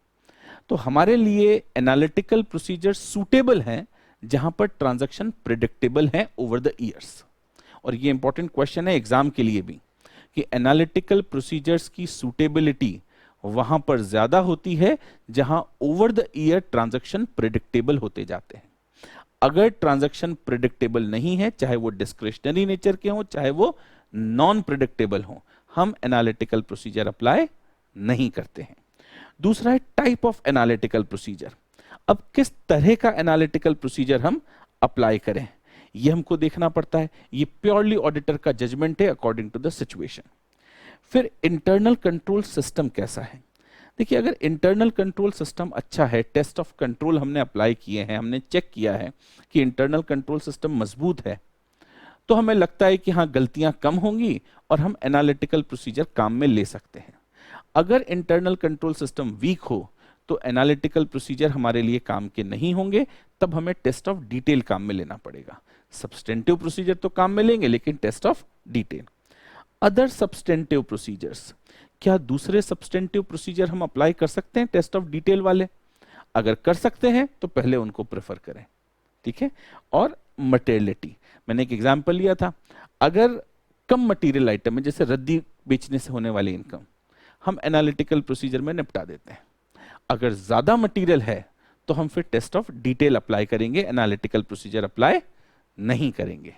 तो हमारे लिए एनालिटिकल प्रोसीजर सूटेबल हैं जहां पर ट्रांजैक्शन प्रिडिक्टेबल है ओवर द ईयर्स। और ये इंपॉर्टेंट क्वेश्चन है एग्जाम के लिए भी कि एनालिटिकल प्रोसीजर्स की सूटेबिलिटी वहां पर ज्यादा होती है जहां over the year transaction predictable होते जाते हैं। अगर ट्रांजैक्शन प्रिडिक्टेबल नहीं है, चाहे वो डिस्क्रिशनरी नेचर के हो, चाहे वो नॉन प्रिडिक्टेबल हो, हम एनालिटिकल प्रोसीजर अप्लाई नहीं करते हैं। दूसरा है टाइप ऑफ एनालिटिकल प्रोसीजर। अब किस तरह का एनालिटिकल प्रोसीजर हम अप्लाई करें, ये हमको देखना पड़ता है। ये प्योरली ऑडिटर का जजमेंट है अकॉर्डिंग टू द सिचुएशन। फिर इंटरनल कंट्रोल सिस्टम कैसा है? देखिए, अगर इंटरनल कंट्रोल सिस्टम अच्छा है, टेस्ट ऑफ कंट्रोल हमने अप्लाई किए हैं, हमने चेक किया है कि इंटरनल कंट्रोल सिस्टम मजबूत है, तो हमें लगता है कि हाँ गलतियां कम होंगी और हम एनालिटिकल प्रोसीजर काम में ले सकते हैं। अगर इंटरनल कंट्रोल सिस्टम वीक हो तो एनालिटिकल प्रोसीजर हमारे लिए काम के नहीं होंगे, तब हमें टेस्ट ऑफ डिटेल काम में लेना पड़ेगा। सब्सटेंटिव प्रोसीजर तो काम में लेंगे, लेकिन test of detail. Other substantive procedures, क्या दूसरे सब्सटेंटिव प्रोसीजर हम अप्लाई कर सकते हैं टेस्ट ऑफ डिटेल वाले? अगर कर सकते हैं तो पहले उनको प्रेफर करें, ठीक है। और मटेरियलिटी, मैंने एक एग्जांपल लिया था, अगर कम मटेरियल आइटम है, जैसे रद्दी बेचने से होने वाली इनकम, हम एनालिटिकल प्रोसीजर में निपटा देते हैं। अगर ज्यादा मटेरियल है तो हम फिर टेस्ट ऑफ डिटेल अप्लाई करेंगे, एनालिटिकल प्रोसीजर अप्लाई नहीं करेंगे।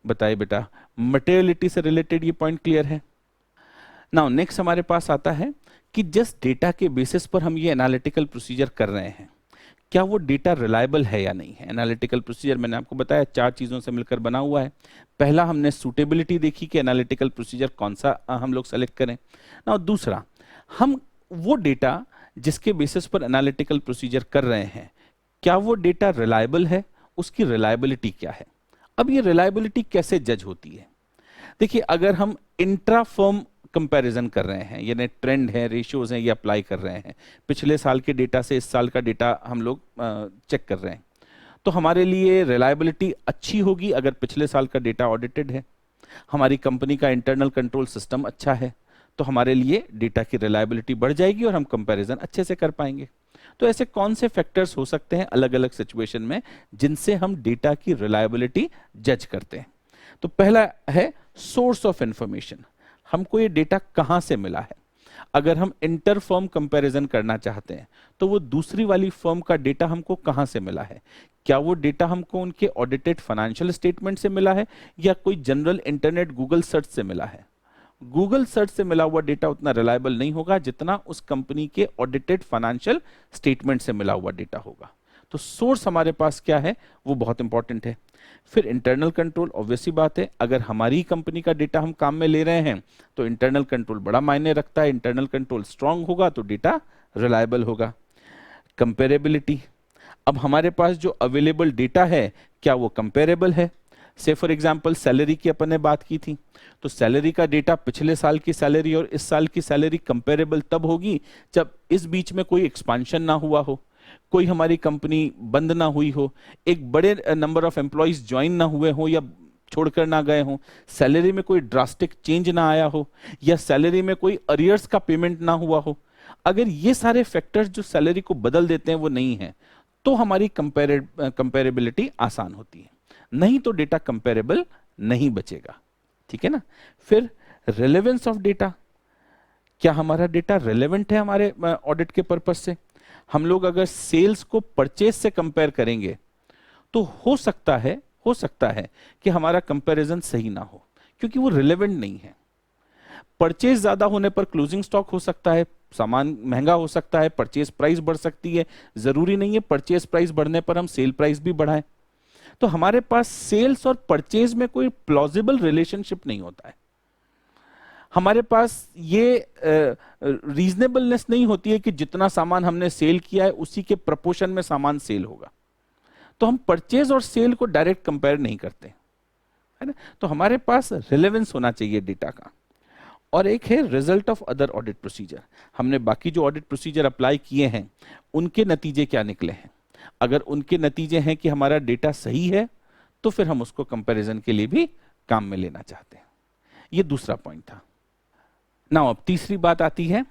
बताइए बेटा, मटेरियलिटी से रिलेटेड ये पॉइंट क्लियर है? नाउ नेक्स्ट हमारे पास आता है कि जिस डेटा के बेसिस पर हम ये एनालिटिकल प्रोसीजर कर रहे हैं, क्या वो डेटा रिलायबल है या नहीं है। एनालिटिकल प्रोसीजर मैंने आपको बताया 4 चीजों से मिलकर बना हुआ है। पहला, हमने सूटेबिलिटी देखी कि एनालिटिकल प्रोसीजर कौन सा हम लोग सेलेक्ट करें। नाउ दूसरा, हम वो डेटा जिसके बेसिस पर एनालिटिकल प्रोसीजर कर रहे हैं, क्या वो डेटा रिलायबल है, उसकी रिलायबिलिटी क्या है। अब ये रिलायबिलिटी कैसे जज होती है? देखिए, अगर हम इंट्रा फर्म कंपैरिजन कर रहे हैं, यानी ट्रेंड है, रेशियोज हैं, ये अप्लाई कर रहे हैं, पिछले साल के डेटा से इस साल का डेटा हम लोग चेक कर रहे हैं, तो हमारे लिए रिलायबिलिटी अच्छी होगी अगर पिछले साल का डेटा ऑडिटेड है, हमारी कंपनी का इंटरनल कंट्रोल सिस्टम अच्छा है, तो हमारे लिए डेटा की रिलायबिलिटी बढ़ जाएगी और हम कंपैरिजन अच्छे से कर पाएंगे। तो ऐसे कौन से फैक्टर्स हो सकते हैं अलग अलग सिचुएशन में जिनसे हम डेटा की रिलायबिलिटी जज करते हैं? तो पहला है सोर्स ऑफ इंफॉर्मेशन। हमको ये डेटा कहाँ से मिला है। अगर हम इंटर फर्म कंपैरिजन करना चाहते हैं तो वो दूसरी वाली फर्म का डेटा हमको कहाँ से मिला है, क्या वो डेटा हमको उनके ऑडिटेड फाइनेंशियल स्टेटमेंट से मिला है या कोई जनरल इंटरनेट गूगल सर्च से मिला है। गूगल सर्च से मिला हुआ डेटा उतना रिलायबल नहीं होगा जितना उस कंपनी के ऑडिटेड फाइनेंशियल स्टेटमेंट से मिला हुआ डेटा होगा। तो सोर्स हमारे पास क्या है वो बहुत इंपॉर्टेंट है। फिर इंटरनल कंट्रोल, ऑब्वियसली बात है, अगर हमारी कंपनी का डेटा हम काम में ले रहे हैं तो इंटरनल कंट्रोल बड़ा मायने रखता है। इंटरनल कंट्रोल स्ट्रांग होगा तो डेटा रिलायबल होगा। कंपेरेबिलिटी, अब हमारे पास जो अवेलेबल डेटा है क्या वो कंपेरेबल है। से फॉर एग्जांपल सैलरी की अपन ने बात की थी, तो सैलरी का डेटा पिछले साल की सैलरी और इस साल की सैलरी कंपेरेबल तब होगी जब इस बीच में कोई एक्सपांशन ना हुआ हो, कोई हमारी कंपनी बंद ना हुई हो, एक बड़े नंबर ऑफ एम्प्लॉइज ज्वाइन ना हुए हो या छोड़कर ना गए हो, सैलरी में कोई ड्रास्टिक चेंज ना आया हो या सैलरी में कोई अरियर्स का पेमेंट ना हुआ हो। अगर ये सारे फैक्टर्स जो सैलरी को बदल देते हैं वो नहीं है तो हमारी कंपेरेबिलिटी आसान होती है, नहीं तो डेटा कंपेरेबल नहीं बचेगा। ठीक है ना। फिर रेलेवेंस ऑफ डेटा, क्या हमारा डेटा रेलेवेंट है हमारे ऑडिट के पर्पस से। हम लोग अगर सेल्स को परचेज से कंपेयर करेंगे तो हो सकता है कि हमारा कंपैरिजन सही ना हो क्योंकि वो रिलेवेंट नहीं है। परचेज ज्यादा होने पर क्लोजिंग स्टॉक हो सकता है, सामान महंगा हो सकता है, परचेज प्राइस बढ़ सकती है। जरूरी नहीं है परचेज प्राइस बढ़ने पर हम सेल प्राइस भी बढ़ाएं। तो हमारे पास सेल्स और परचेज में कोई प्लॉजिबल रिलेशनशिप नहीं होता है। हमारे पास ये रीजनेबलनेस नहीं होती है कि जितना सामान हमने सेल किया है उसी के प्रपोर्शन में सामान सेल होगा। तो हम परचेज और सेल को डायरेक्ट कंपेयर नहीं करते, है ना। तो हमारे पास रिलेवेंस होना चाहिए डेटा का। और एक है result of other audit procedure, हमने बाकी जो ऑडिट प्रोसीजर अप्लाई किए हैं उनके नतीजे क्या निकले हैं। अगर उनके नतीजे हैं कि हमारा डेटा सही है तो फिर हम उसको कंपैरिजन के लिए भी काम में लेना चाहते हैं। ये दूसरा पॉइंट था। नाउ अब तीसरी बात आती है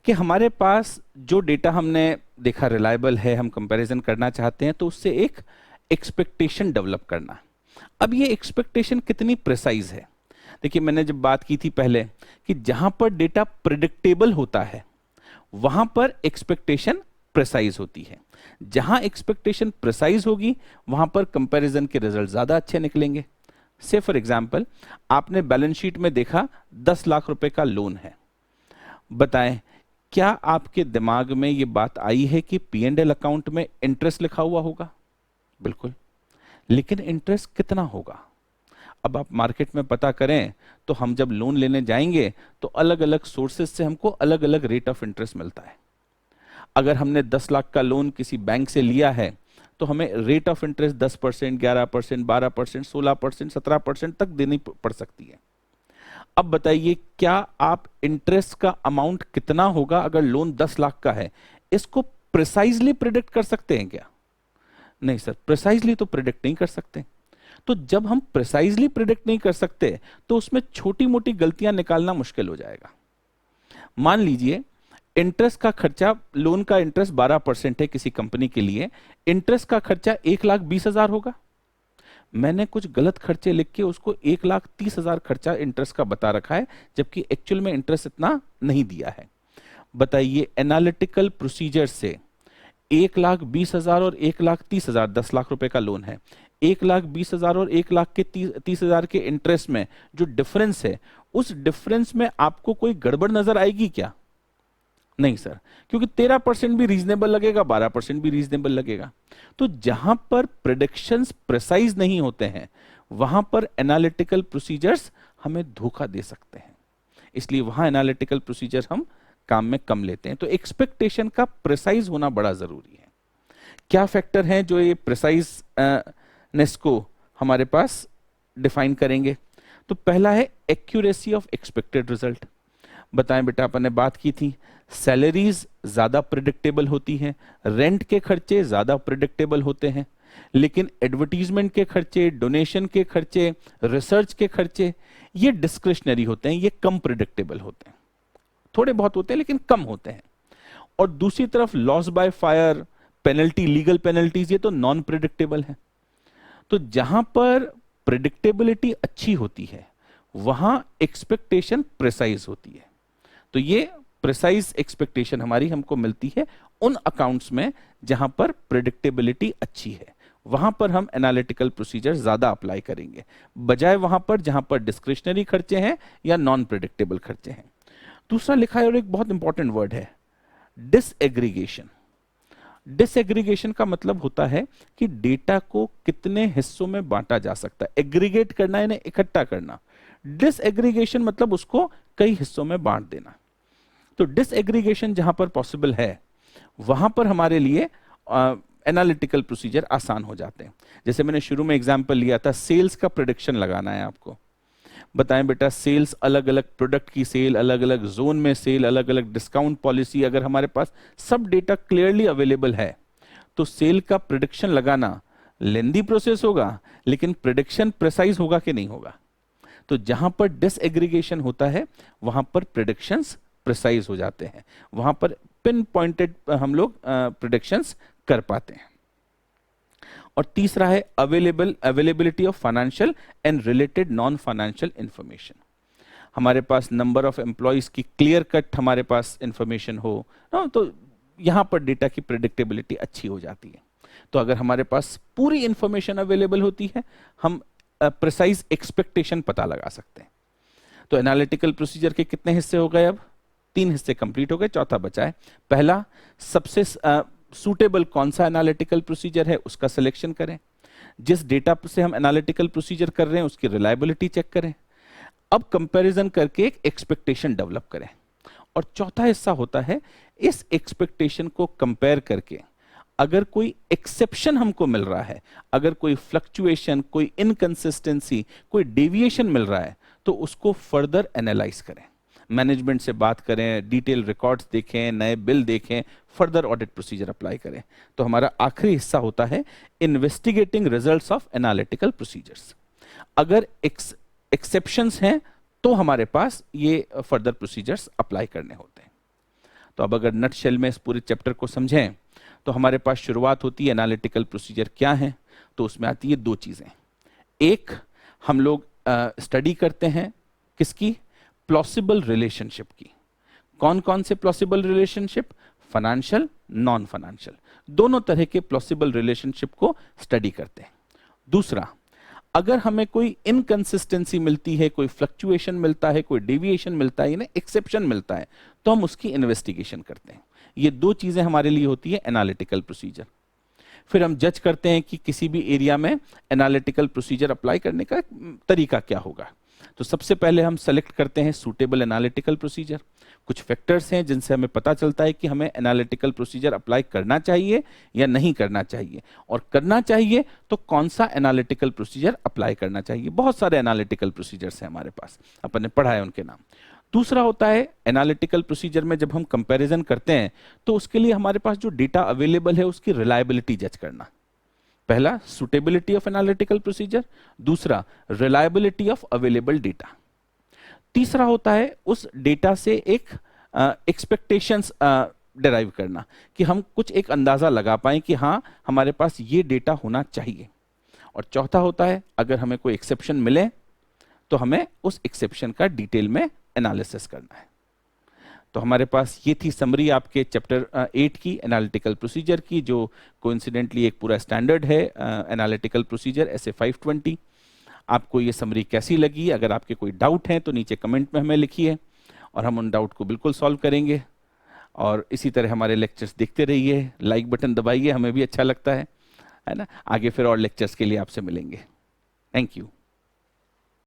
कि हमारे पास जो डेटा हमने देखा रिलायबल है, हम कंपैरिजन करना चाहते हैं तो उससे एक एक्सपेक्टेशन डेवलप करना। अब ये एक्सपेक्टेशन कितनी प्रिसाइज है। देखिए मैंने जब बात की थी पहले कि जहां पर डेटा प्रिडिक्टेबल होता है वहां पर एक्सपेक्टेशन प्रिसाइज होती है। जहां एक्सपेक्टेशन प्रिसाइज होगी वहां पर कंपैरिजन के रिजल्ट ज्यादा अच्छे निकलेंगे। से फॉर एग्जांपल आपने बैलेंस शीट में देखा 10 लाख रुपए का लोन है, बताएं क्या आपके दिमाग में ये बात आई है कि P&L अकाउंट में इंटरेस्ट लिखा हुआ होगा। बिल्कुल, लेकिन इंटरेस्ट कितना होगा। अब आप मार्केट में पता करें तो हम जब लोन लेने जाएंगे तो अलग अलग सोर्सेज से हमको अलग अलग रेट ऑफ इंटरेस्ट मिलता है। अगर हमने 10 लाख का लोन किसी बैंक से लिया है तो हमें रेट ऑफ इंटरेस्ट 10%, 11%, 12%, 16%, 17% तक देनी पड़ सकती है। अब बताइए क्या आप इंटरेस्ट का अमाउंट कितना होगा अगर लोन 10 लाख का है, इसको प्रिसाइजली प्रिडिक्ट कर सकते हैं क्या। नहीं सर, प्रिसाइजली तो प्रिडिक्ट नहीं कर सकते। तो जब हम प्रिसाइजली प्रिडिक्ट नहीं कर सकते तो उसमें छोटी मोटी गलतियां निकालना मुश्किल हो जाएगा। मान लीजिए इंटरेस्ट का खर्चा, लोन का इंटरेस्ट 12% है किसी कंपनी के लिए, इंटरेस्ट का खर्चा 1,20,000 होगा। मैंने कुछ गलत खर्चे लिख के उसको 1,30,000 खर्चा इंटरेस्ट का बता रखा है जबकि एक्चुअल में इंटरेस्ट इतना नहीं दिया है। बताइए एनालिटिकल प्रोसीजर से 1,20,000 और 1,30,000, 10 लाख रुपए का लोन है, 1,20,000 और 1,30,000 के इंटरेस्ट में जो डिफरेंस है उस डिफरेंस में आपको कोई गड़बड़ नजर आएगी क्या। नहीं सर, क्योंकि 13% भी रीजनेबल लगेगा, 12% भी रीजनेबल लगेगा। तो जहां पर प्रेडिक्शंस प्रिसाइज नहीं होते हैं वहां पर एनालिटिकल प्रोसीजर्स हमें धोखा दे सकते हैं, इसलिए वहां एनालिटिकल प्रोसीजर हम काम में कम लेते हैं। तो एक्सपेक्टेशन का प्रिसाइज होना बड़ा जरूरी है। क्या फैक्टर हैं जो ये प्रिसाइजनेस को हमारे पास डिफाइन करेंगे। तो पहला है एक्यूरेसी ऑफ एक्सपेक्टेड रिजल्ट। बताएं बेटा, अपन ने बात की थी सैलरीज ज्यादा प्रिडिक्टेबल होती हैं, रेंट के खर्चे ज्यादा प्रिडिक्टेबल होते हैं, लेकिन एडवर्टीजमेंट के खर्चे, डोनेशन के खर्चे, रिसर्च के खर्चे ये डिस्क्रिशनरी होते हैं, ये कम प्रिडिक्टेबल होते हैं। थोड़े बहुत होते हैं लेकिन कम होते हैं। और दूसरी तरफ loss by fire, penalty, legal penalties, ये तो नॉन प्रिडिक्टेबल है। तो जहां पर प्रिडिक्टेबिलिटी अच्छी होती है वहां एक्सपेक्टेशन प्रिसाइज होती है। तो ये प्रिसाइज एक्सपेक्टेशन हमारी हमको मिलती है उन अकाउंट्स में जहां पर प्रिडिक्टेबिलिटी अच्छी है, वहां पर हम एनालिटिकल प्रोसीजर ज्यादा अप्लाई करेंगे, बजाय वहां पर जहां पर डिस्क्रिशनरी खर्चे हैं या नॉन प्रिडिक्टेबल खर्चे हैं। दूसरा लिखा है और एक बहुत इंपॉर्टेंट वर्ड है, डिसएग्रीगेशन। डिसएग्रीगेशन का मतलब होता है कि डेटा को कितने हिस्सों में बांटा जा सकता है। एग्रीगेट करना यानी इकट्ठा करना, डिसएग्रीगेशन मतलब उसको कई हिस्सों में बांट देना। तो डिसएग्रीगेशन जहां पर पॉसिबल है वहां पर हमारे लिए एनालिटिकल प्रोसीजर आसान हो जाते हैं। जैसे मैंने शुरू में एग्जांपल लिया था, सेल्स का प्रेडिक्शन लगाना है आपको। बताएं बेटा, सेल्स, अलग अलग प्रोडक्ट की सेल, अलग अलग जोन में सेल, अलग अलग डिस्काउंट पॉलिसी, अगर हमारे पास सब डेटा क्लियरली अवेलेबल है तो सेल का प्रेडिक्शन लगाना लेंदी प्रोसेस होगा, लेकिन प्रेडिक्शन प्रिसाइज होगा कि नहीं होगा। तो जहां पर डिसएग्रीगेशन होता है वहां पर प्रेडिक्शंस प्रिसाइज हो जाते हैं, वहां पर पिन पॉइंटेड हम लोग प्रेडिक्शंस कर पाते हैं। और तीसरा है availability of financial and related non financial information. हमारे पास नंबर ऑफ एम्प्लॉयज की क्लियर कट हमारे पास इंफॉर्मेशन हो ना, तो यहां पर डेटा की प्रेडिक्टेबिलिटी अच्छी हो जाती है। तो अगर हमारे पास पूरी इंफॉर्मेशन अवेलेबल होती है, हम प्रिसाइज एक्सपेक्टेशन पता लगा सकते हैं। तो एनालिटिकल प्रोसीजर के कितने हिस्से हो गए? अब 3 हिस्से कंप्लीट हो गए, चौथा बचा है। पहला, सबसे सूटेबल कौन सा एनालिटिकल प्रोसीजर है उसका सिलेक्शन करें। जिस डेटा से हम एनालिटिकल प्रोसीजर कर रहे हैं उसकी रिलायबिलिटी चेक करें। अब कंपैरिजन करके एक एक्सपेक्टेशन डेवलप करें। और चौथा हिस्सा होता है, इस एक्सपेक्टेशन को कंपेयर करके अगर कोई एक्सेप्शन हमको मिल रहा है, अगर कोई फ्लक्चुएशन, कोई इनकंसिस्टेंसी, कोई डेविएशन मिल रहा है, तो उसको फर्दर एनालाइज करें, मैनेजमेंट से बात करें, डिटेल रिकॉर्ड्स देखें, नए बिल देखें, फर्दर ऑडिट प्रोसीजर अप्लाई करें। तो हमारा आखिरी हिस्सा होता है investigating results of analytical procedures. अगर एक्सेप्शंस हैं तो हमारे पास ये फर्दर प्रोसीजर्स अप्लाई करने होते हैं। तो अब अगर नटशेल में इस पूरे चैप्टर को समझें तो हमारे पास शुरुआत होती है एनालिटिकल प्रोसीजर क्या है। तो उसमें आती है 2 चीजें। एक, हम लोग स्टडी करते हैं किसकी? प्लॉसिबल रिलेशनशिप की। कौन कौन से plausible relationship? Financial, non financial, दोनों तरह के प्लॉसिबल रिलेशनशिप को स्टडी करते हैं। दूसरा, अगर हमें कोई इनकंसिस्टेंसी मिलती है, कोई फ्लक्चुएशन मिलता है, कोई डेविएशन मिलता है, यानी एक्सेप्शन मिलता है, तो हम उसकी इन्वेस्टिगेशन करते हैं। ये 2 चीजें हमारे लिए होती है एनालिटिकल प्रोसीजर। फिर हम जज करते हैं कि किसी भी एरिया में एनालिटिकल प्रोसीजर अप्लाई करने का तरीका क्या होगा। तो सबसे पहले हम सेलेक्ट करते हैं सूटेबल एनालिटिकल प्रोसीजर। कुछ फैक्टर्स हैं जिनसे हमें पता चलता है कि हमें एनालिटिकल प्रोसीजर अप्लाई करना चाहिए या नहीं करना चाहिए, और करना चाहिए तो कौन सा एनालिटिकल प्रोसीजर अप्लाई करना चाहिए। बहुत सारे एनालिटिकल प्रोसीजर्स हैं हमारे पास, अपन ने पढ़ा है उनके नाम। दूसरा होता है एनालिटिकल प्रोसीजर में जब हम कंपैरिजन करते हैं तो उसके लिए हमारे पास जो डेटा अवेलेबल है उसकी रिलायबिलिटी जज करना। पहला, सुटेबिलिटी ऑफ एनालिटिकल प्रोसीजर। दूसरा, रिलायबिलिटी ऑफ अवेलेबल डेटा। तीसरा होता है उस डेटा से एक एक्सपेक्टेशंस डिराइव करना, कि हम कुछ एक अंदाजा लगा पाएं कि हाँ हमारे पास ये डेटा होना चाहिए। और चौथा होता है अगर हमें कोई एक्सेप्शन मिले तो हमें उस एक्सेप्शन का डिटेल में एनालिसिस करना है। तो हमारे पास ये थी समरी आपके चैप्टर 8 की, एनालिटिकल प्रोसीजर की, जो कोइंसिडेंटली एक पूरा स्टैंडर्ड है एनालिटिकल प्रोसीजर SA 520। आपको ये समरी कैसी लगी? अगर आपके कोई डाउट हैं तो नीचे कमेंट में हमें लिखिए और हम उन डाउट को बिल्कुल सॉल्व करेंगे। और इसी तरह हमारे लेक्चर्स देखते रहिए, लाइक बटन दबाइए, हमें भी अच्छा लगता है ना। आगे फिर और लेक्चर्स के लिए आपसे मिलेंगे। Thank you.